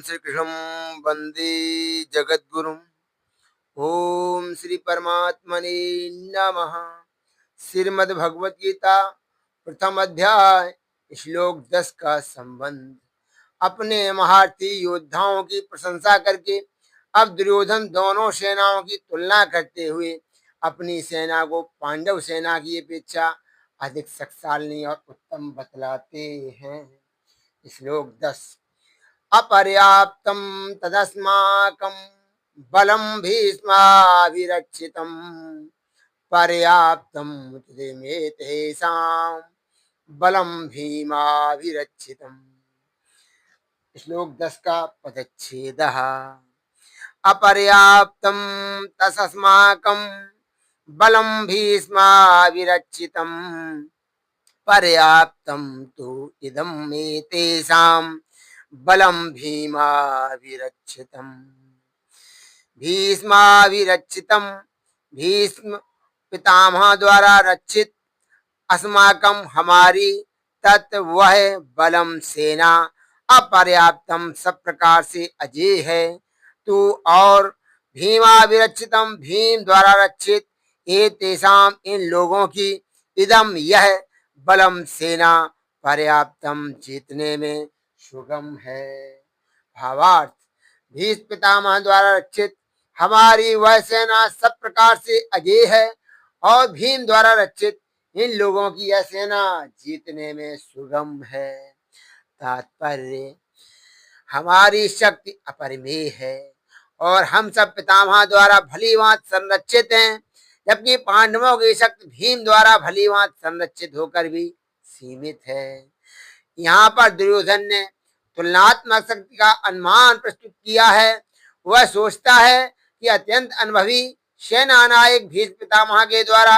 श्री कृष्णं वंदे जगद्गुरुम्। ओम श्री परमात्मने नमः। श्रीमद् भगवत गीता प्रथम अध्याय श्लोक 10 का संबंध। अपने महारथी योद्धाओं की प्रशंसा करके अब दुर्योधन दोनों सेनाओं की तुलना करते हुए अपनी सेना को पांडव सेना की अपेक्षा अधिक शक्तिशाली और उत्तम बतलाते हैं। श्लोक 10। अपर्याप्तं तदस्माकं बलं भीष्माभिरक्षितं पर्याप्तं तदेमेतेषां बलं भीमाभिरक्षितम्। श्लोक 10 का पदच्छेदः। अपर्याप्तं तदस्माकं बलं भीष्माभिरक्षितं पर्याप्तं तु इदमेतेषां बलम भीमाभिरक्षितम्। भीष्माभिरक्षितम भीष्म पितामह द्वारा रक्षित अस्माकं हमारी तत् वह बलम सेना अपर्याप्तम सब प्रकार से अजेय है। तू और भीमाभिरक्षितम भीम द्वारा रक्षित ये तेषाम इन लोगों की इदम यह बलम सेना पर्याप्तम जीतने में सुगम है। भावार्थ, भीष्म पितामह द्वारा रक्षित हमारी वह सेना सब प्रकार से अजेय है और भीम द्वारा रक्षित इन लोगों की यह सेना जीतने में सुगम है। तात्पर्य, हमारी शक्ति अपरिमेय है और हम सब पितामह द्वारा भलीभांत संरक्षित हैं, जबकि पांडवों की शक्ति भीम द्वारा भलीभांत संरक्षित होकर भी सीमित है। यहाँ पर दुर्योधन ने तुलनात्मक शक्ति का अनुमान प्रस्तुत किया है। वह सोचता है कि अत्यंत अनुभवी सेना नायक भीष्म पितामह के द्वारा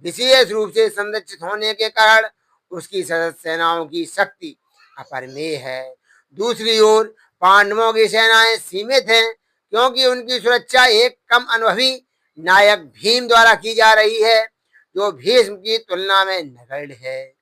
विशेष रूप से संरक्षित होने के कारण उसकी सशस्त्र सेनाओं की शक्ति अपरिमेय है। दूसरी ओर पांडवों की सेनाएं सीमित हैं, क्योंकि उनकी सुरक्षा एक कम अनुभवी नायक भीम द्वारा की जा रही है, जो भीष्म की तुलना में नगण्य है।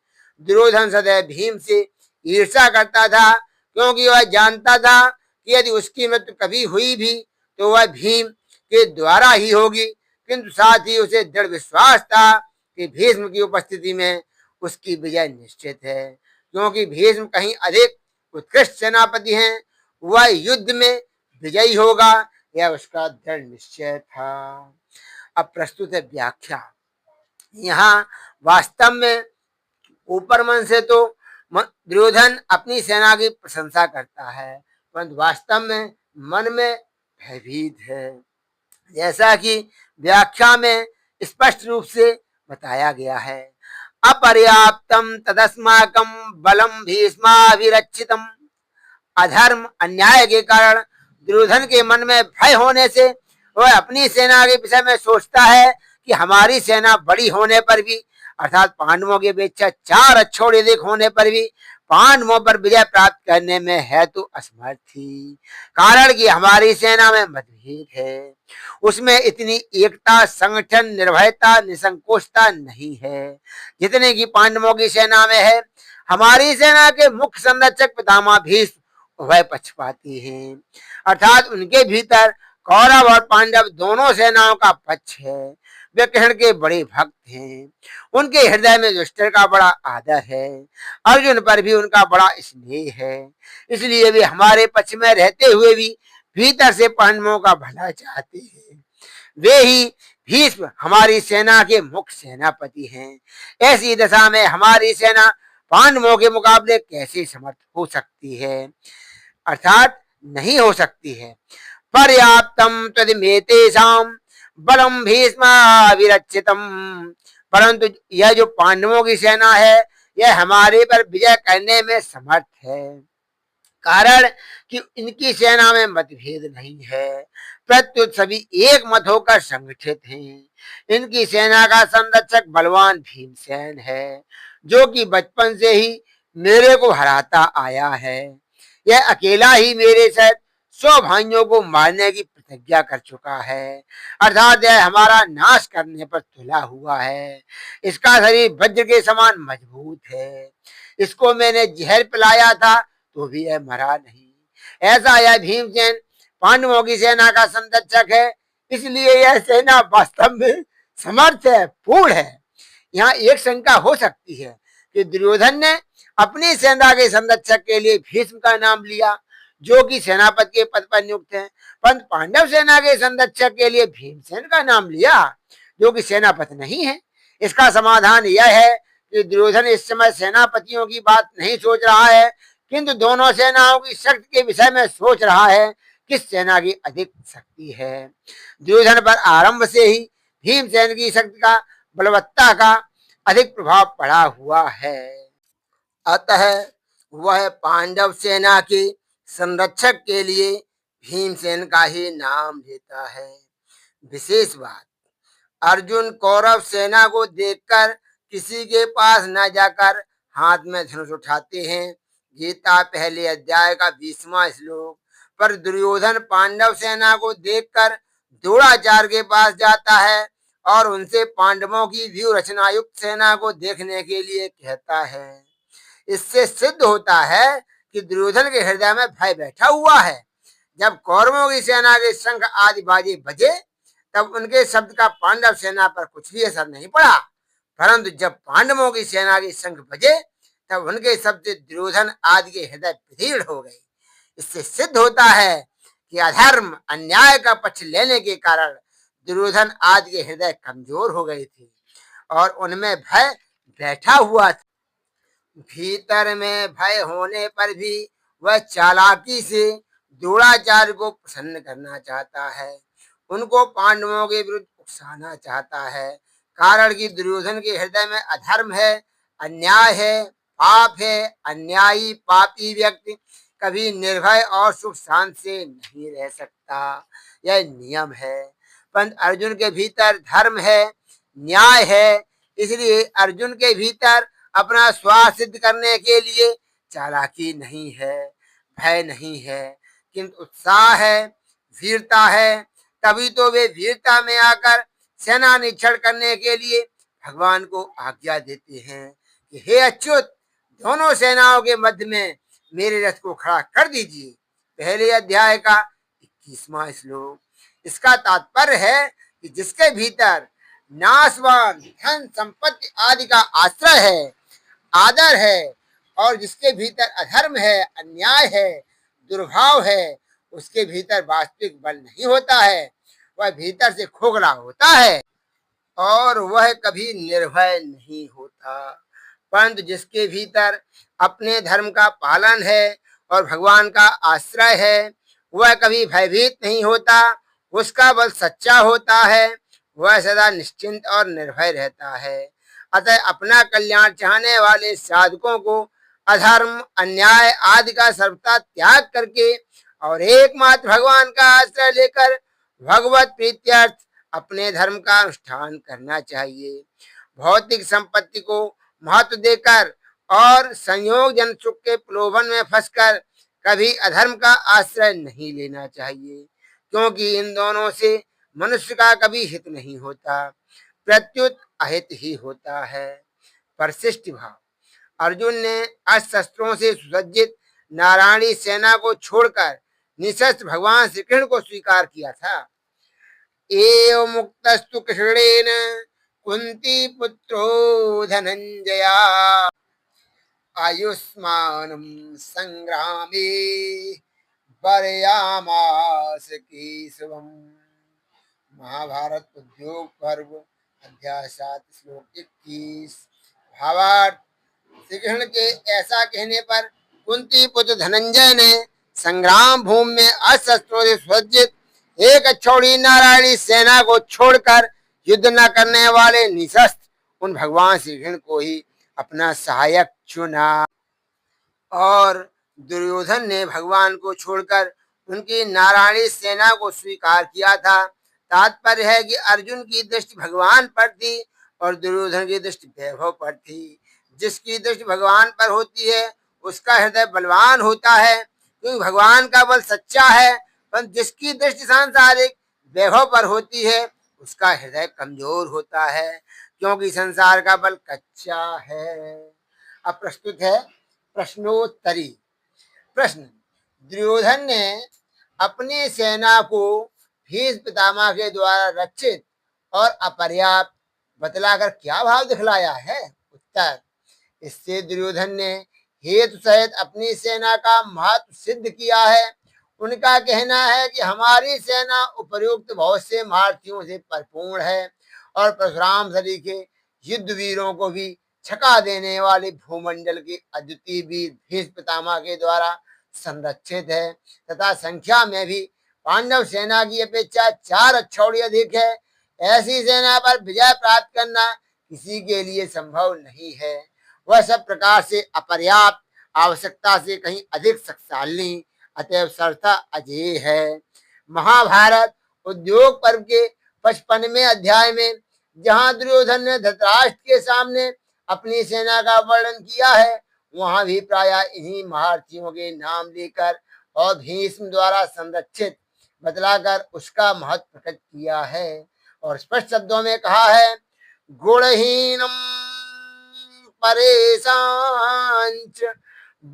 दुर्योधन सदैव भीम से ईर्ष्या करता था, क्योंकि वह जानता था कि यदि उसकी मृत्यु कभी हुई भी तो वह भीम के द्वारा ही होगी, किंतु साथ ही उसे दृढ़ विश्वास था कि भीष्म की उपस्थिति में उसकी विजय निश्चित है, क्योंकि भीष्म कहीं अधिक उत्कृष्ट सेनापति हैं। वह युद्ध में विजयी होगा, यह उसका दृढ़ निश्चय था। अब प्रस्तुत है व्याख्या। यहाँ वास्तव में ऊपर मन से तो दुर्योधन अपनी सेना की प्रशंसा करता है, परंतु वास्तव में मन में भयभीत है, जैसा कि व्याख्या में स्पष्ट रूप से बताया गया है। अपर्याप्तम तदस्माकं बलम भीष्माभिरक्षितम। अधर्म अन्याय के कारण दुर्योधन के मन में भय होने से वह अपनी सेना के विषय में सोचता है कि हमारी सेना बड़ी होने पर भी, अर्थात पांडवों की अपेक्षा 4 अच्छोड़े अधिक होने पर भी पांडवों पर विजय प्राप्त करने में है तो असमर्थ थी। कारण कि हमारी सेना में मतभेद है, उसमें इतनी एकता, संगठन, निर्भयता, निसंकोचता नहीं है जितने की पांडवों की सेना में है। हमारी सेना के मुख्य संरक्षक पितामह भीष्म उभय पक्षपाती हैं, अर्थात उनके भीतर कौरव और पांडव दोनों सेनाओं का पक्ष है। वे कृष्ण के बड़े भक्त हैं, उनके हृदय में युधिष्ठिर का बड़ा आदर है, अर्जुन पर भी उनका बड़ा स्नेह है। इसलिए वे हमारे पक्ष में रहते हुए भी भीतर से पांडवों का भला चाहते हैं। वे ही भीष्म हमारी सेना के मुख्य सेनापति हैं। ऐसी दशा में हमारी सेना पांडवों के मुकाबले कैसे समर्थ हो सकती है, अर्थात नहीं हो सकती है। पर्याप्तम तदिमेतेषां बलम भीष्माभिरक्षितम। परंतु यह जो पांडवों की सेना है, यह हमारे पर विजय करने में समर्थ है, कारण कि इनकी सेना में मतभेद नहीं है, प्रत्युत सभी एक मत होकर संगठित हैं। इनकी सेना का संरक्षक बलवान भीमसेन है, जो कि बचपन से ही मेरे को हराता आया है। यह अकेला ही मेरे साथ 100 भाइयों को मारने की प्रतिज्ञा कर चुका है, अर्थात यह हमारा नाश करने पर तुला हुआ है। इसका शरीर वज्र के समान मजबूत है। इसको मैंने जहर पिलाया था तो भी यह मरा नहीं, ऐसा यह भीमसेन पांडवों की सेना का संरक्षक है, इसलिए यह सेना वास्तव में समर्थ है, पूर्ण है। यहाँ एक शंका हो सकती है कि दुर्योधन ने अपनी सेना के संरक्षक के लिए भीष्म का नाम लिया, जो कि सेनापति के पद पर नियुक्त है, परंतु पांडव सेना के संरक्षक के लिए भीमसेन का नाम लिया, जो कि सेनापति नहीं है। इसका समाधान यह है कि दुर्योधन इस समय सेनापतियों की बात नहीं सोच रहा है, किंतु दोनों सेनाओं की शक्ति के विषय में सोच रहा है, किस सेना की अधिक शक्ति है। दुर्योधन पर आरंभ से ही भीमसेन की शक्ति का, बलवत्ता का अधिक प्रभाव पड़ा हुआ है। अतः वह पांडव सेना के संरक्षक के लिए भीमसेन का ही नाम लेता है। विशेष बात, अर्जुन कौरव सेना को देखकर किसी के पास न जाकर हाथ में धनुष उठाते हैं। गीता पहले अध्याय का 20वां श्लोक। पर दुर्योधन पांडव सेना को देखकर द्रोणाचार्य के पास जाता है और उनसे पांडवों की व्यूह रचना युक्त सेना को देखने के लिए कहता है। इससे सिद्ध होता है कि दुर्योधन के हृदय में भय बैठा हुआ है। जब कौरवों की सेना के शंख आदि बाजे बजे, तब उनके शब्द का पांडव सेना पर कुछ भी असर नहीं पड़ा, परंतु जब पांडवों की सेना के शंख बजे, तब उनके शब्द से दुर्योधन आदि के हृदय विदीर्ण हो गए। इससे सिद्ध होता है कि अधर्म अन्याय का पक्ष लेने के कारण दुर्योधन आदि के हृदय कमजोर हो गए थे और उनमें भय बैठा हुआ था। भीतर में भय होने पर भी वह चालाकी से द्रोणाचार्य को प्रसन्न करना चाहता है, उनको पांडवों के विरुद्ध उकसाना चाहता है। कारण कि दुर्योधन के हृदय में अधर्म है, अन्याय है, पाप है। अन्यायी पापी व्यक्ति कभी निर्भय और सुख शांति से नहीं रह सकता, यह नियम है। परंतु अर्जुन के भीतर धर्म है, न्याय है, इसलिए अर्जुन के भीतर अपना स्वार्थ सिद्ध करने के लिए चालाकी नहीं है, भय नहीं है, किंतु उत्साह है, वीरता है। तभी तो वे वीरता में आकर सेना निरीक्षण करने के लिए भगवान को आज्ञा देते हैं कि हे अच्युत, दोनों सेनाओं के मध्य में मेरे रथ को खड़ा कर दीजिए। पहले अध्याय का 21वां श्लोक। इसका तात्पर्य है कि जिसके भीतर नाशवान धन संपत्ति आदि का आश्रय है, आदर है, और जिसके भीतर अधर्म है, अन्याय है, दुर्भाव है, उसके भीतर वास्तविक बल नहीं होता है, वह भीतर से खोखला होता है और वह कभी निर्भय नहीं होता। परंतु जिसके भीतर अपने धर्म का पालन है और भगवान का आश्रय है, वह कभी भयभीत नहीं होता, उसका बल सच्चा होता है, वह सदा निश्चिंत और निर्भय रहता है। अतः अपना कल्याण चाहने वाले साधकों को अधर्म, अन्याय आदि का सर्वथा त्याग करके और एकमात्र भगवान का आश्रय लेकर भगवत प्रीत्यर्थ अपने धर्म का अनुष्ठान करना चाहिए। भौतिक संपत्ति को महत्व देकर और संयोग जन सुख के प्रलोभन में फंसकर कभी अधर्म का आश्रय नहीं लेना चाहिए, क्योंकि इन दोनों से मनुष्य का कभी हित नहीं होता, प्रत्युत अहित ही होता है। परिशिष्ट भाव। अर्जुन ने अस्त्र-शस्त्रों से सुसज्जित नारायणी सेना को छोड़कर निशस्त्र भगवान श्री कृष्ण को स्वीकार किया था। एव मुक्तस्तु कृष्णेन कुंती पुत्रो धनंजया आयुष्मानं संग्रामे वर्यामास केशवम्। महाभारत उद्योग पर्व अध्याय 7 श्लोक 21। भावार्थ, श्री कृष्ण के ऐसा कहने पर कुंती पुत्र धनंजय ने संग्राम भूमि में अस्त्रों से सुसज्जित एक अक्षौणी नारायणी सेना को छोड़कर युद्ध न करने वाले निशस्त्र उन भगवान श्री कृष्ण को ही अपना सहायक चुना और दुर्योधन ने भगवान को छोड़कर उनकी नारायणी सेना को स्वीकार किया था। तात्पर्य है कि अर्जुन की दृष्टि भगवान पर थी और दुर्योधन की दृष्टि वैभव पर थी। जिसकी दृष्टि भगवान पर होती है उसका हृदय बलवान होता है, क्योंकि भगवान का बल सच्चा है। पर जिसकी दृष्टि सांसारिक वैभव पर होती है उसका हृदय कमजोर होता है, क्योंकि संसार का बल कच्चा है। अब प्रस्तुत है प्रश्नोत्तरी। प्रश्न, दुर्योधन ने अपनी सेना को भीष्म पितामह के द्वारा रक्षित और अपर्याप्त बतलाकर क्या भाव दिखलाया है? उत्तर, इससे दुर्योधन ने हेतु सहित अपनी सेना का महत्व सिद्ध किया है। उनका कहना है कि हमारी सेना उपर्युक्त बहुत से महारथियों से परिपूर्ण है और परशुराम सरी के युद्ध वीरों को भी छका देने वाले भूमंडल के अद्वितीय वीर भीष्म पितामह के द्वारा संरक्षित है तथा संख्या में भी पांडव सेना की अपेक्षा 4 अक्षौड़ी अधिक है। ऐसी सेना पर विजय प्राप्त करना किसी के लिए संभव नहीं है। वह सब प्रकार से अपर्याप्त, आवश्यकता से कहीं अधिक शक्तिशाली, अतएव सर्वथा अजेय है। महाभारत उद्योग पर्व के 55वें अध्याय में जहां दुर्योधन ने धृतराष्ट्र के सामने अपनी सेना का वर्णन किया है, वहां भी प्रायः इन्हीं महारथियों के नाम लेकर और भीष्म द्वारा संरक्षित बतलाकर उसका महत्व प्रकट किया है और स्पष्ट शब्दों में कहा है, गुणहीनम परेशांच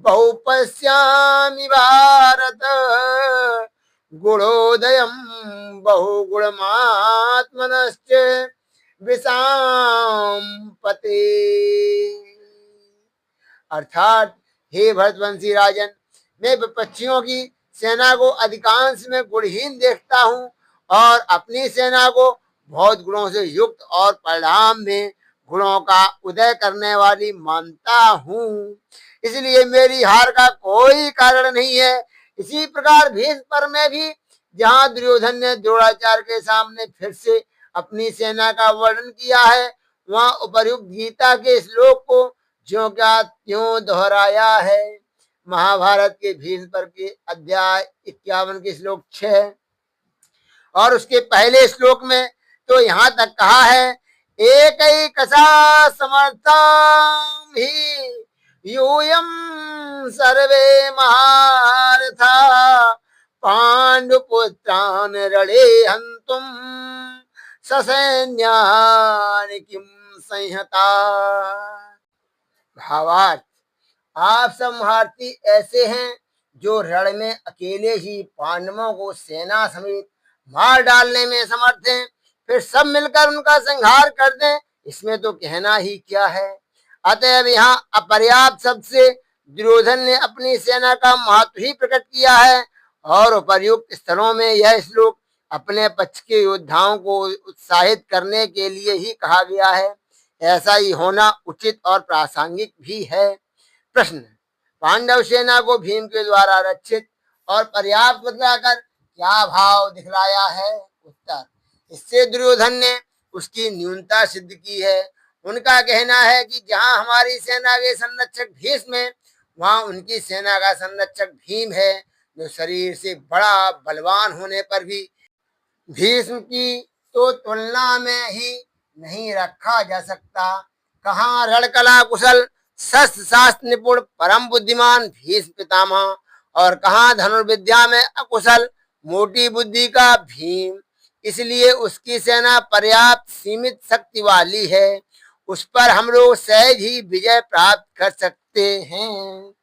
बहुपश्यामि भारत गुणोदयम बहुगुणमात्मनश्च विषाम पते। अर्थात, हे भरतवंशी राजन, मैं विपक्षियों की सेना को अधिकांश में गुणहीन देखता हूँ और अपनी सेना को बहुत गुणों से युक्त और परिणाम में गुणों का उदय करने वाली मानता हूँ, इसलिए मेरी हार का कोई कारण नहीं है। इसी प्रकार भीष्म पर्व में भी जहाँ दुर्योधन ने द्रोणाचार्य के सामने फिर से अपनी सेना का वर्णन किया है, वहाँ उपर्युक्त गीता के श्लोक को ज्यों क्या त्यों दोहराया है। महाभारत के भीष्म पर्व के अध्याय 51 के श्लोक 6 और उसके पहले श्लोक में तो यहाँ तक कहा है, एकैकसा समर्थां हि यूयं सर्वे महारथा पांडुपुत्रान् रणे हन्तुं ससैन्यान् किं संहता। भावार्थ, आप सब महारथी ऐसे हैं जो रण में अकेले ही पांडवों को सेना समेत मार डालने में समर्थ हैं, फिर सब मिलकर उनका संहार कर दें, इसमें तो कहना ही क्या है। अतएव यहाँ अपर्याप्त शब्द से दुर्योधन ने अपनी सेना का महत्व ही प्रकट किया है और उपर्युक्त स्थलों में यह श्लोक अपने पक्ष के योद्धाओं को उत्साहित करने के लिए ही कहा गया है। ऐसा ही होना उचित और प्रासंगिक भी है। प्रश्न, पांडव सेना को भीम के द्वारा रक्षित और पर्याप्त बतलाकर क्या भाव दिखलाया है? उत्तर, इससे दुर्योधन ने उसकी न्यूनता सिद्ध की है। उनका कहना है कि जहां हमारी सेना के संरक्षक भीष्म है, वहां उनकी सेना का संरक्षक भीम है, जो शरीर से बड़ा बलवान होने पर भी भीष्म की तो तुलना में ही नहीं रखा जा सकता। कहाँ रणकला कुशल, शस्त्र शास्त्र निपुण, परम बुद्धिमान भीष्म पितामह और कहाँ धनुर्विद्या में अकुशल, मोटी बुद्धि का भीम। इसलिए उसकी सेना पर्याप्त सीमित शक्ति वाली है, उस पर हम लोग सहज ही विजय प्राप्त कर सकते हैं।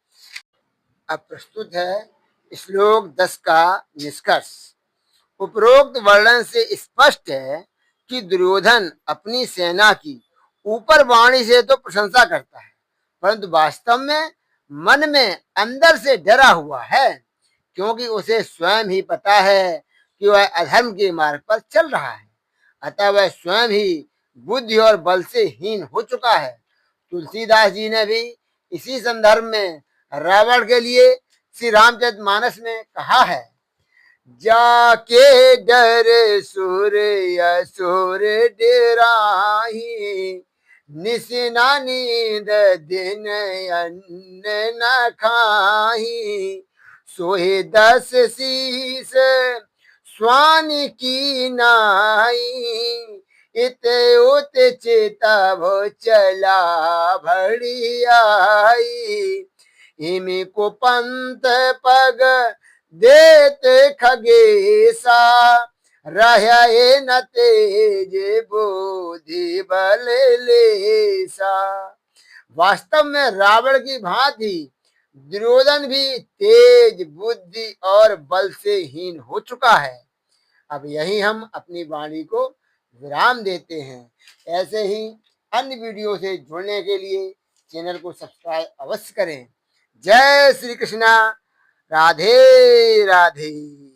अब प्रस्तुत है श्लोक 10 का निष्कर्ष। उपरोक्त वर्णन से स्पष्ट है कि दुर्योधन अपनी सेना की ऊपर वाणी से तो प्रशंसा करता है, परंतु वास्तव में मन में अंदर से डरा हुआ है, क्योंकि उसे स्वयं ही पता है कि वह अधर्म के मार्ग पर चल रहा है। अतः वह स्वयं ही बुद्धि और बल से हीन हो चुका है। तुलसीदास जी ने भी इसी संदर्भ में रावण के लिए श्री रामचरितमानस में कहा है, जाके डर सुर असुर डेराही, निसिना नींद दिन अन्न न खाही, सोहे 10 शीस स्वामी की नाई, इत उत चिता भो चला भड़ी आई, इमी को पंत पग देत खगेसा, रहे न तेज बुद्धि बल लेसा। वास्तव में रावण की भांति दुर्योधन भी तेज बुद्धि और बल से हीन हो चुका है। अब यही हम अपनी वाणी को विराम देते हैं। ऐसे ही अन्य वीडियो से जुड़ने के लिए चैनल को सब्सक्राइब अवश्य करें। जय श्री कृष्णा। राधे राधे।